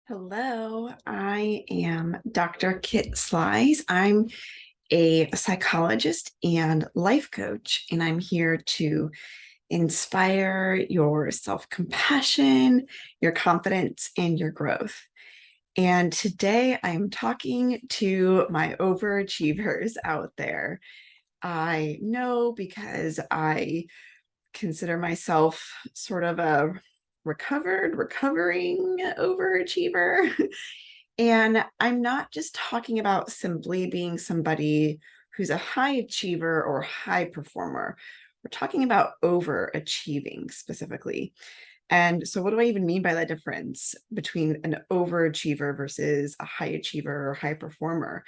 Hello, I am Dr. Kit Slice. I'm a psychologist and life coach, and I'm here to inspire your self compassion, your confidence, and your growth. And today I'm talking to my overachievers out there. I know because I consider myself sort of a recovering overachiever. And I'm not just talking about simply being somebody who's a high achiever or high performer. We're talking about overachieving specifically. And so, what do I even mean by that difference between an overachiever versus a high achiever or high performer?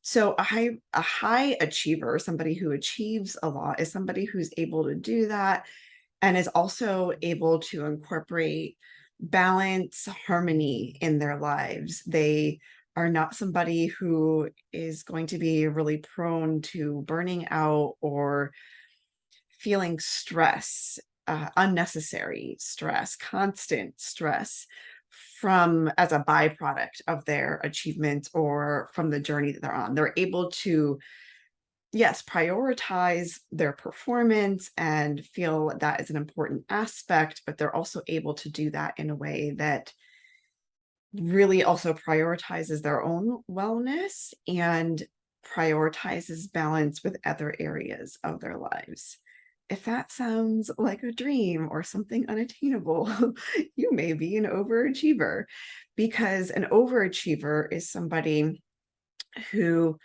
So, a high achiever, somebody who achieves a lot, is somebody who's able to do that and is also able to incorporate balance, harmony in their lives. They are not somebody who is going to be really prone to burning out or feeling stress, unnecessary stress, constant stress from as a byproduct of their achievements or from the journey that they're on. They're able to, yes, prioritize their performance and feel that is an important aspect, but they're also able to do that in a way that really also prioritizes their own wellness and prioritizes balance with other areas of their lives. If that sounds like a dream or something unattainable, you may be an overachiever, because an overachiever is somebody who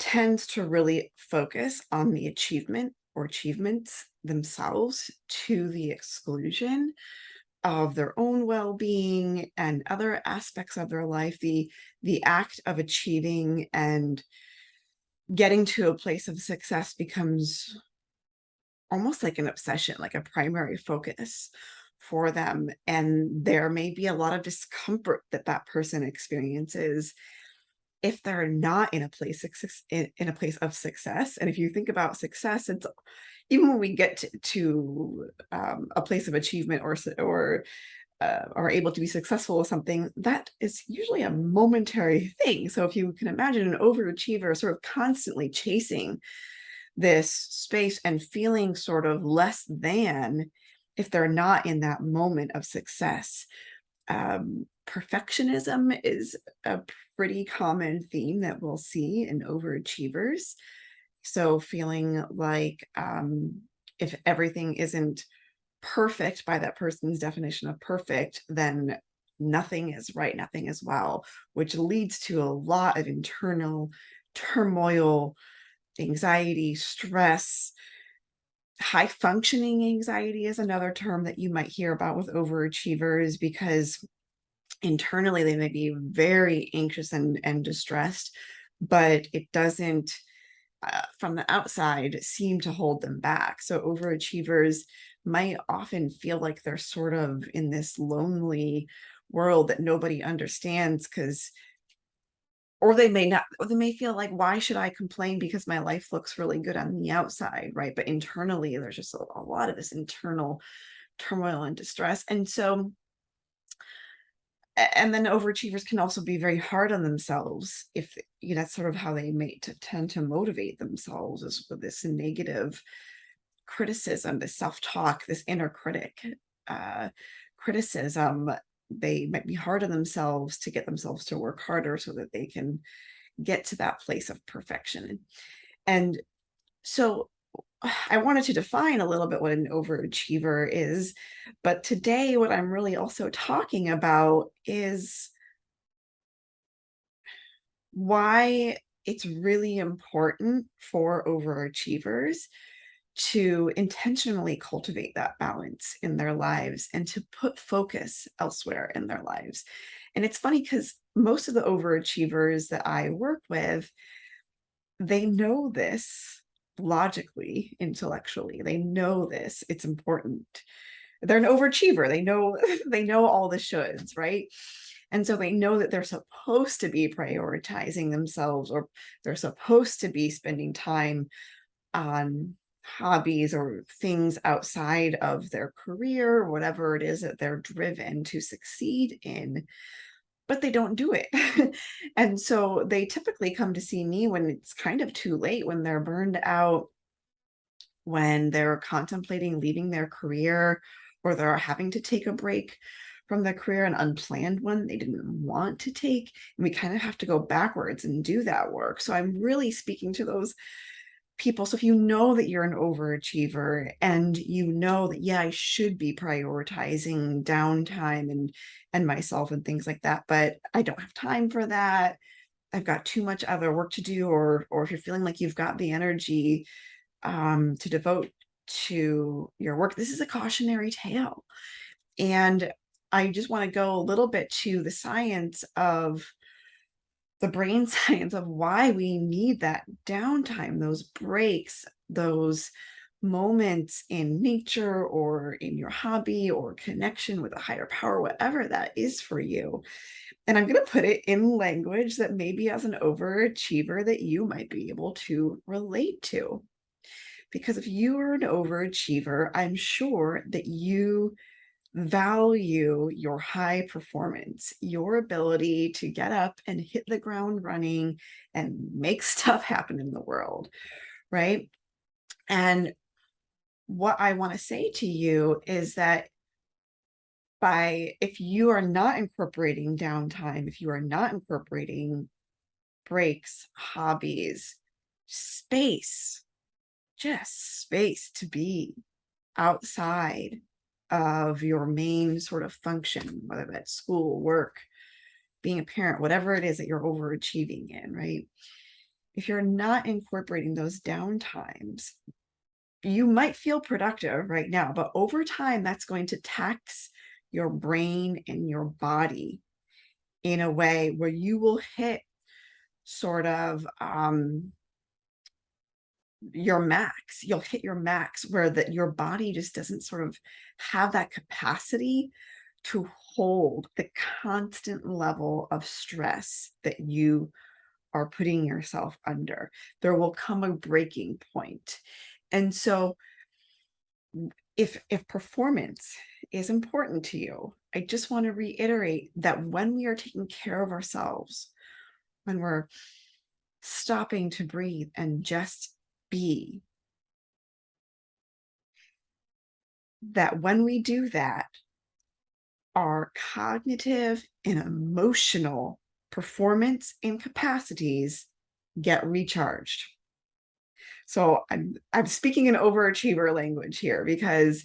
tends to really focus on the achievement or achievements themselves to the exclusion of their own well-being and other aspects of their life. The act of achieving and getting to a place of success becomes almost like an obsession, like a primary focus for them, and there may be a lot of discomfort that that person experiences if they're not in a place in a place of success. And if you think about success, it's even when we get to a place of achievement or are able to be successful with something, that is usually a momentary thing. So if you can imagine an overachiever sort of constantly chasing this space and feeling sort of less than if they're not in that moment of success. Perfectionism is a pretty common theme that we'll see in overachievers. So feeling like if everything isn't perfect by that person's definition of perfect, then nothing is right, nothing is well, which leads to a lot of internal turmoil, anxiety, stress. High functioning anxiety is another term that you might hear about with overachievers, because internally they may be very anxious and distressed, but it doesn't from the outside seem to hold them back. So overachievers might often feel like they're sort of in this lonely world that nobody understands, because or they may not, or they may feel like, why should I complain because my life looks really good on the outside, right? But internally there's just a lot of this internal turmoil and distress. And so and then overachievers can also be very hard on themselves. If you know, that's sort of how they may tend to motivate themselves, is with this negative criticism, this self-talk, this inner critic uh, criticism. They might be hard on themselves to get themselves to work harder so that they can get to that place of perfection. And so I wanted to define a little bit what an overachiever is, but today what I'm really also talking about is why it's really important for overachievers to intentionally cultivate that balance in their lives and to put focus elsewhere in their lives. And it's funny because most of the overachievers that I work with, they know this logically, intellectually. They know this. It's important. They're an overachiever. They know they know all the shoulds, right? And so they know that they're supposed to be prioritizing themselves, or they're supposed to be spending time on hobbies or things outside of their career, whatever it is that they're driven to succeed in. but they don't do it. And so they typically come to see me when it's kind of too late, when they're burned out, when they're contemplating leaving their career, or they're having to take a break from their career, an unplanned one they didn't want to take. And we kind of have to go backwards and do that work. So I'm really speaking to those people. So if you know that you're an overachiever and you know that, yeah, I should be prioritizing downtime and myself and things like that, but I don't have time for that. I've got too much other work to do, or if you're feeling like you've got the energy to devote to your work, this is a cautionary tale. And I just want to go a little bit to the science of the brain science of why we need that downtime, those breaks, those moments in nature or in your hobby or connection with a higher power, whatever that is for you. And I'm going to put it in language that maybe as an overachiever that you might be able to relate to. Because if you are an overachiever, I'm sure that you value your high performance, your ability to get up and hit the ground running and make stuff happen in the world, right? And what I want to say to you is that if you are not incorporating downtime, if you are not incorporating breaks, hobbies, space, just space to be outside of your main sort of function, whether that's school, work, being a parent, whatever it is that you're overachieving in, right? If you're not incorporating those downtimes, you might feel productive right now, but over time, that's going to tax your brain and your body in a way where you will hit sort of your max. You'll hit your max where that your body just doesn't sort of have that capacity to hold the constant level of stress that you are putting yourself under. There will come a breaking point. And so if performance is important to you, I just want to reiterate that when we are taking care of ourselves, when we're stopping to breathe and just be, that when we do that, our cognitive and emotional performance and capacities get recharged. So I'm speaking in overachiever language here, because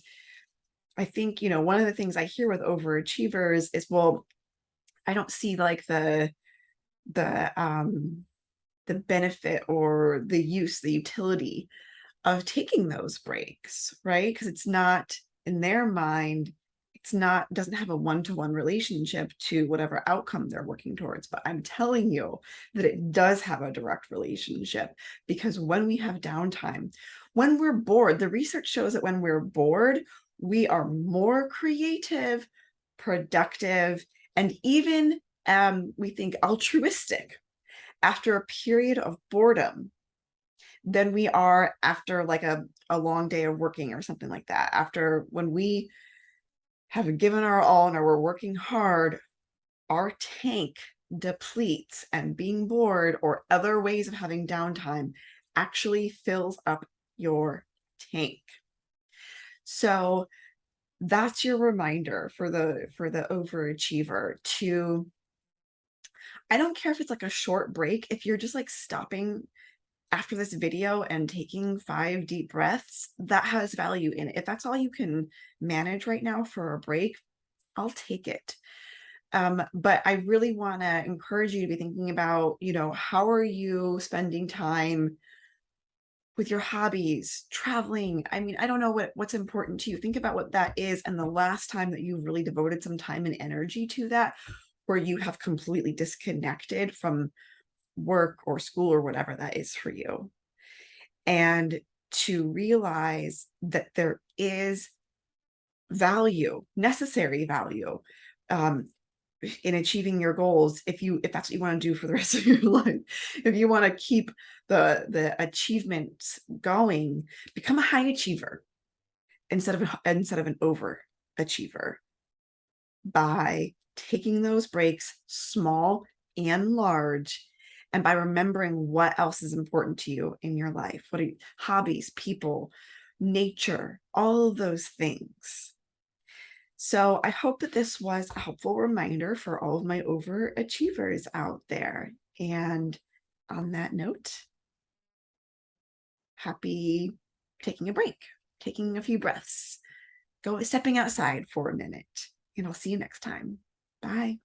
I think, one of the things I hear with overachievers is, well, I don't see like the benefit or the utility of taking those breaks, right? Because it's not, in their mind, doesn't have a one-to-one relationship to whatever outcome they're working towards. But I'm telling you that it does have a direct relationship, because when we have downtime, when we're bored, the research shows that when we're bored, we are more creative, productive, and even we think altruistic after a period of boredom than we are after like a long day of working or something like that. After, when we have given our all and we're working hard, our tank depletes, and being bored or other ways of having downtime actually fills up your tank. So that's your reminder for the overachiever to, I don't care if it's like a short break, if you're just like stopping after this video and taking 5 deep breaths, that has value in it. If that's all you can manage right now for a break, I'll take it. But I really want to encourage you to be thinking about, how are you spending time with your hobbies, traveling? I mean, I don't know what's important to you. Think about what that is. And the last time that you really devoted some time and energy to that, where you have completely disconnected from work or school or whatever that is for you. And to realize that there is value, necessary value, in achieving your goals, if that's what you want to do for the rest of your life. If you want to keep the achievements going, become a high achiever instead of an overachiever by taking those breaks, small and large, and by remembering what else is important to you in your life. What are hobbies, people, nature, all of those things. So I hope that this was a helpful reminder for all of my overachievers out there. And on that note, happy taking a break, taking a few breaths, stepping outside for a minute, and I'll see you next time. Bye.